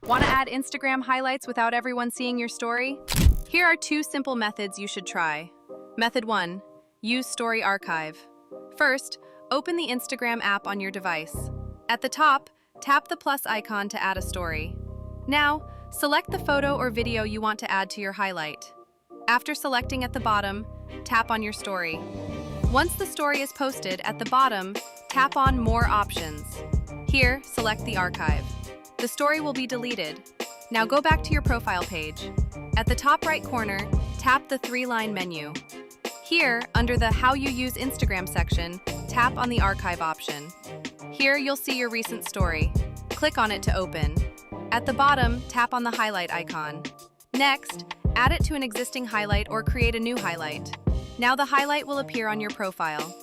Want to add Instagram highlights without everyone seeing your story? Here are 2 simple methods you should try. Method 1. Use Story Archive. First, open the Instagram app on your device. At the top, tap the plus icon to add a story. Now, select the photo or video you want to add to your highlight. After selecting at the bottom, tap on your story. Once the story is posted, at the bottom, tap on More Options. Here, select the archive. The story will be deleted. Now go back to your profile page. At the top right corner, tap the 3-line menu. Here, under the How You Use Instagram section, tap on the archive option. Here you'll see your recent story. Click on it to open. At the bottom, tap on the highlight icon. Next, add it to an existing highlight or create a new highlight. Now the highlight will appear on your profile.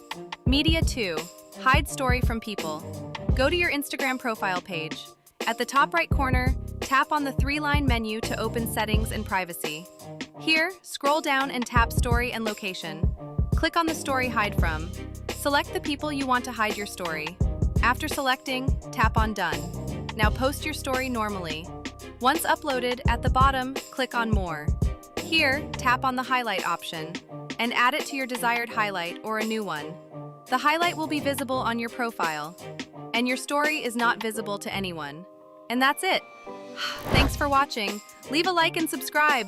Media 2. Hide story from people. Go to your Instagram profile page. At the top right corner, tap on the 3-line menu to open Settings and Privacy. Here, scroll down and tap Story and Location. Click on the story Hide From. Select the people you want to hide your story. After selecting, tap on Done. Now post your story normally. Once uploaded, at the bottom, click on More. Here, tap on the highlight option and add it to your desired highlight or a new one. The highlight will be visible on your profile, and your story is not visible to anyone. And that's it. Thanks for watching. Leave a like and subscribe.